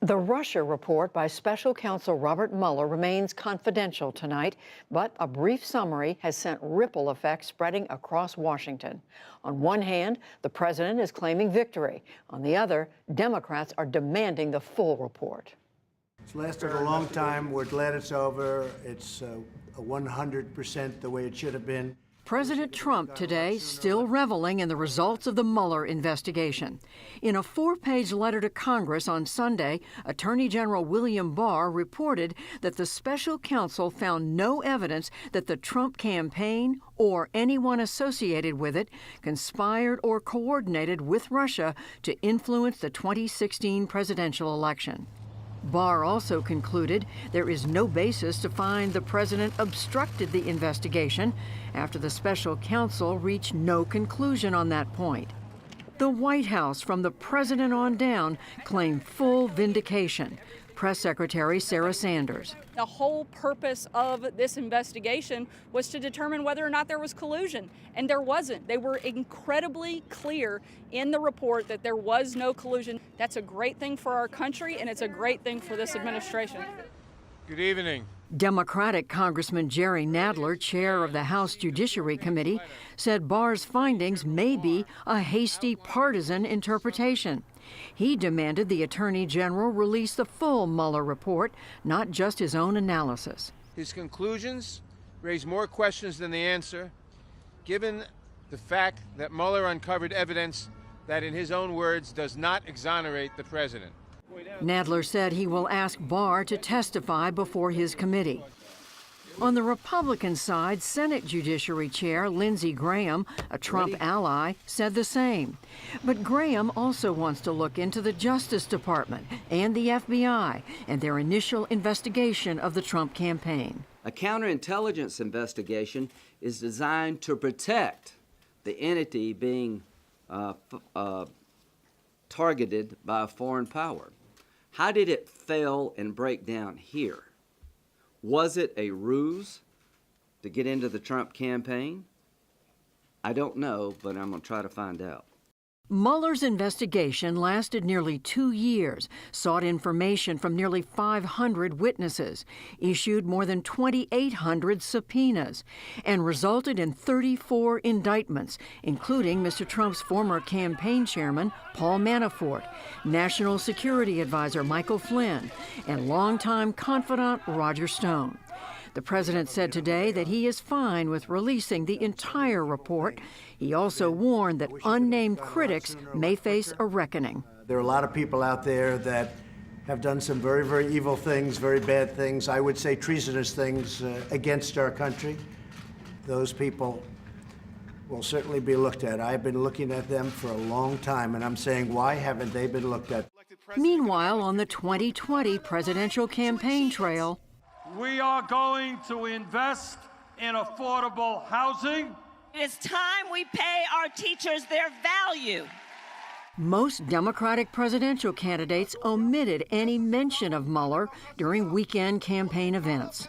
The Russia report by special counsel Robert Mueller remains confidential tonight, but a brief summary has sent ripple effects spreading across Washington. On one hand, the president is claiming victory. On the other, Democrats are demanding the full report. It's lasted a long time. We're glad it's over. It's 100% the way it should have been. President Trump today still reveling in the results of the Mueller investigation. In a 4-page letter to Congress on Sunday, Attorney General William Barr reported that the special counsel found no evidence that the Trump campaign or anyone associated with it conspired or coordinated with Russia to influence the 2016 presidential election. Barr also concluded there is no basis to find the president obstructed the investigation after the special counsel reached no conclusion on that point. The White House, from the president on down, claimed full vindication. Press Secretary Sarah Sanders. The whole purpose of this investigation was to determine whether or not there was collusion, and there wasn't. They were incredibly clear in the report that there was no collusion. That's a great thing for our country, and it's a great thing for this administration. Good evening. Democratic Congressman Jerry Nadler, chair of the House Judiciary Committee, said Barr's findings may be a hasty partisan interpretation. He demanded the Attorney General release the full Mueller report, not just his own analysis. His conclusions raise more questions than the answer, given the fact that Mueller uncovered evidence that, in his own words, does not exonerate the president. Nadler said he will ask Barr to testify before his committee. On the Republican side, Senate Judiciary Chair Lindsey Graham, a Trump ally, said the same. But Graham also wants to look into the Justice Department and the FBI and their initial investigation of the Trump campaign. A counterintelligence investigation is designed to protect the entity being targeted by a foreign power. How did it fail and break down here? Was it a ruse to get into the Trump campaign? I don't know, but I'm going to try to find out. Mueller's investigation lasted nearly 2 years, sought information from nearly 500 witnesses, issued more than 2,800 subpoenas, and resulted in 34 indictments, including Mr. Trump's former campaign chairman, Paul Manafort, National Security Advisor Michael Flynn, and longtime confidant Roger Stone. The president said today that he is fine with releasing the entire report. He also warned that unnamed critics may face a reckoning. There are a lot of people out there that have done some very, very evil things, very bad things, I would say treasonous things against our country. Those people will certainly be looked at. I've been looking at them for a long time, and I'm saying, why haven't they been looked at? Meanwhile, on the 2020 presidential campaign trail, we are going to invest in affordable housing. It's time we pay our teachers their value. most Democratic presidential candidates omitted any mention of Mueller during weekend campaign events.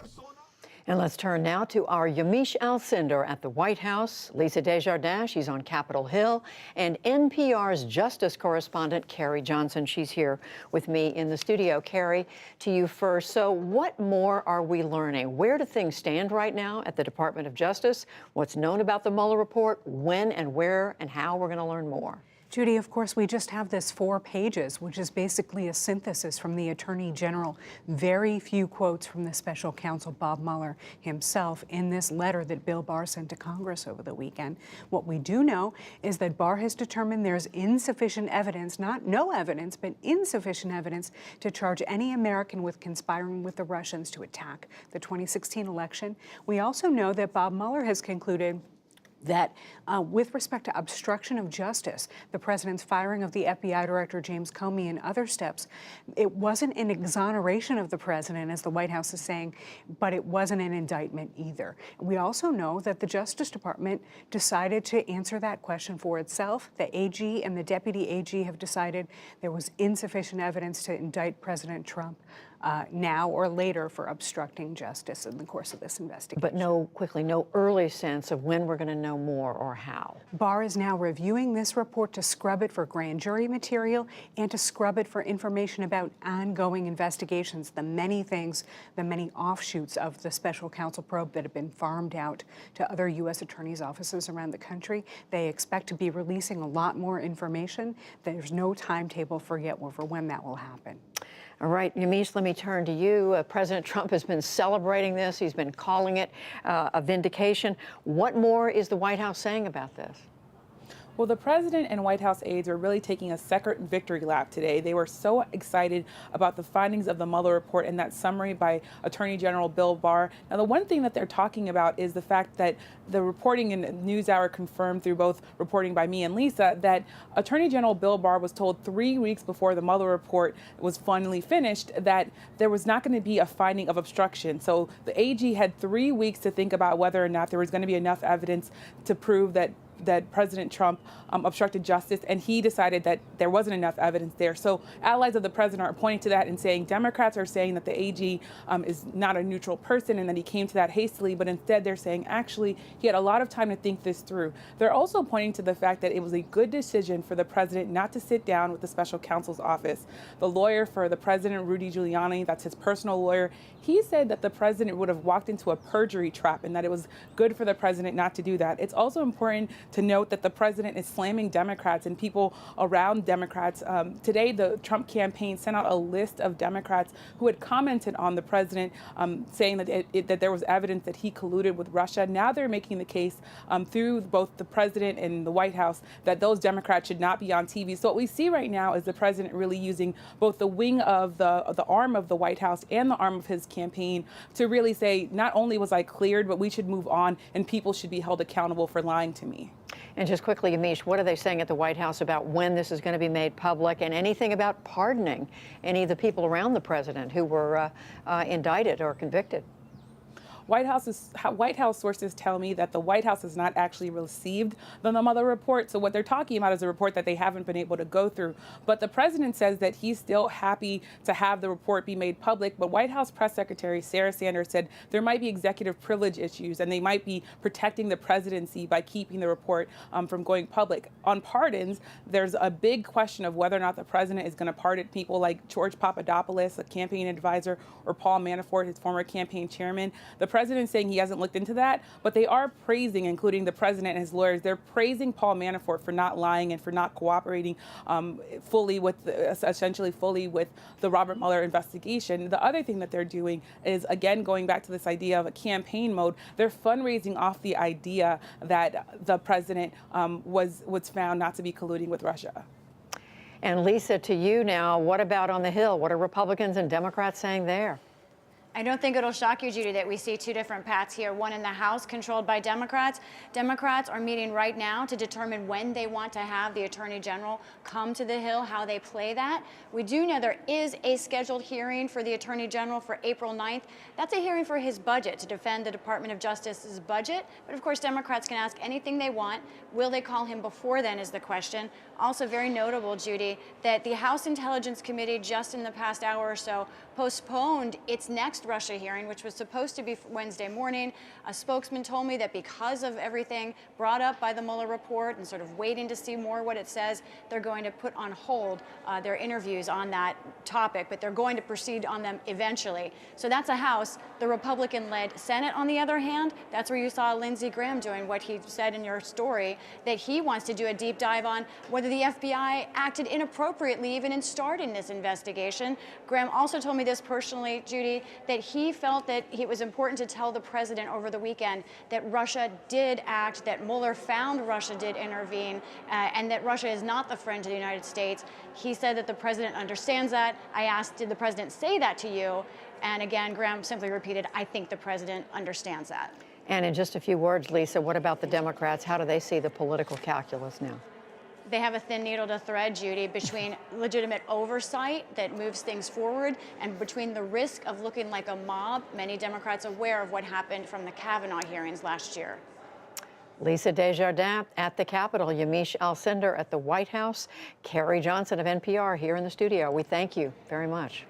And let's turn now to our Yamiche Alcindor at the White House. Lisa Desjardins, she's on Capitol Hill, and NPR's justice correspondent, Carrie Johnson. She's here with me in the studio. Carrie, to you first. So what more are we learning? Where do things stand right now at the Department of Justice? What's known about the Mueller report? When and where and how we're going to learn more? Judy, of course, we just have this 4 pages, which is basically a synthesis from the Attorney General. Very few quotes from the special counsel, Bob Mueller himself, in this letter that Bill Barr sent to Congress over the weekend. What we do know is that Barr has determined there's insufficient evidence, not no evidence, but insufficient evidence to charge any American with conspiring with the Russians to attack the 2016 election. We also know that Bob Mueller has concluded that with respect to obstruction of justice, the president's firing of the FBI director James Comey and other steps, it wasn't an exoneration of the president, as the White House is saying, but it wasn't an indictment either. We also know that the Justice Department decided to answer that question for itself. The AG and the deputy AG have decided there was insufficient evidence to indict President Trump. now or later for obstructing justice in the course of this investigation. But no early sense of when we're going to know more or how. Barr is now reviewing this report to scrub it for grand jury material and to scrub it for information about ongoing investigations, the many things, the many offshoots of the special counsel probe that have been farmed out to other U.S. attorneys' offices around the country. They expect to be releasing a lot more information. There's no timetable for when that will happen. All right, Yamiche, let me turn to you. President Trump has been celebrating this. He's been calling it a vindication. What more is the White House saying about this? Well, the president and White House aides are really taking a second victory lap today. They were so excited about the findings of the Mueller report and that summary by Attorney General Bill Barr. Now, the one thing that they're talking about is the fact that the reporting in NewsHour confirmed through both reporting by me and Lisa that Attorney General Bill Barr was told 3 weeks before the Mueller report was finally finished that there was not going to be a finding of obstruction. So the AG had 3 weeks to think about whether or not there was going to be enough evidence to prove that President Trump obstructed justice, and he decided that there wasn't enough evidence there. So allies of the president are pointing to that and saying Democrats are saying that the AG is not a neutral person and that he came to that hastily, but instead they're saying actually he had a lot of time to think this through. They're also pointing to the fact that it was a good decision for the president not to sit down with the special counsel's office. The lawyer for the president, Rudy Giuliani, that's his personal lawyer, he said that the president would have walked into a perjury trap and that it was good for the president not to do that. It's also important to note that the president is slamming Democrats and people around Democrats. Today, the Trump campaign sent out a list of Democrats who had commented on the president, saying that there was evidence that he colluded with Russia. Now they're making the case through both the president and the White House that those Democrats should not be on TV. So what we see right now is the president really using both the wing of the arm of the White House and the arm of his campaign to really say, not only was I cleared, but we should move on and people should be held accountable for lying to me. And just quickly, Yamiche, what are they saying at the White House about when this is going to be made public, and anything about pardoning any of the people around the president who were indicted or convicted? White House sources tell me that the White House has not actually received the Mueller report. So what they're talking about is a report that they haven't been able to go through. But the president says that he's still happy to have the report be made public. But White House Press Secretary Sarah Sanders said there might be executive privilege issues and they might be protecting the presidency by keeping the report from going public. On pardons, there's a big question of whether or not the president is going to pardon people like George Papadopoulos, a campaign advisor, or Paul Manafort, his former campaign chairman. The president saying he hasn't looked into that, but they are praising, including the president and his lawyers, they're praising Paul Manafort for not lying and for not cooperating essentially fully with the Robert Mueller investigation. The other thing that they're doing is, again, going back to this idea of a campaign mode, they're fundraising off the idea that the president was found not to be colluding with Russia. And Lisa, to you now, what about on the Hill? What are Republicans and Democrats saying there? I don't think it'll shock you, Judy, that we see two different paths here. One in the House, controlled by Democrats. Democrats are meeting right now to determine when they want to have the Attorney General come to the Hill, how they play that. We do know there is a scheduled hearing for the Attorney General for April 9th. That's a hearing for his budget, to defend the Department of Justice's budget. But of course, Democrats can ask anything they want. Will they call him before then is the question. Also very notable, Judy, that the House Intelligence Committee just in the past hour or so postponed its next Russia hearing, which was supposed to be Wednesday morning. A spokesman told me that because of everything brought up by the Mueller report and sort of waiting to see more what it says, they're going to put on hold their interviews on that topic, but they're going to proceed on them eventually. So that's a House. The Republican-led Senate, on the other hand, that's where you saw Lindsey Graham doing what he said in your story, that he wants to do a deep dive on whether the FBI acted inappropriately even in starting this investigation. Graham also told me this personally, Judy, that he felt that it was important to tell the president over the weekend that Russia did act, that Mueller found Russia did intervene, and that Russia is not the friend of the United States. He said that the president understands that. I asked, did the president say that to you? And again, Graham simply repeated, I think the president understands that. And in just a few words, Lisa, what about the Democrats? How do they see the political calculus now? They have a thin needle to thread, Judy, between legitimate oversight that moves things forward and between the risk of looking like a mob. Many Democrats aware of what happened from the Kavanaugh hearings last year. Lisa Desjardins at the Capitol, Yamiche Alcindor at the White House, Carrie Johnson of NPR here in the studio. We thank you very much.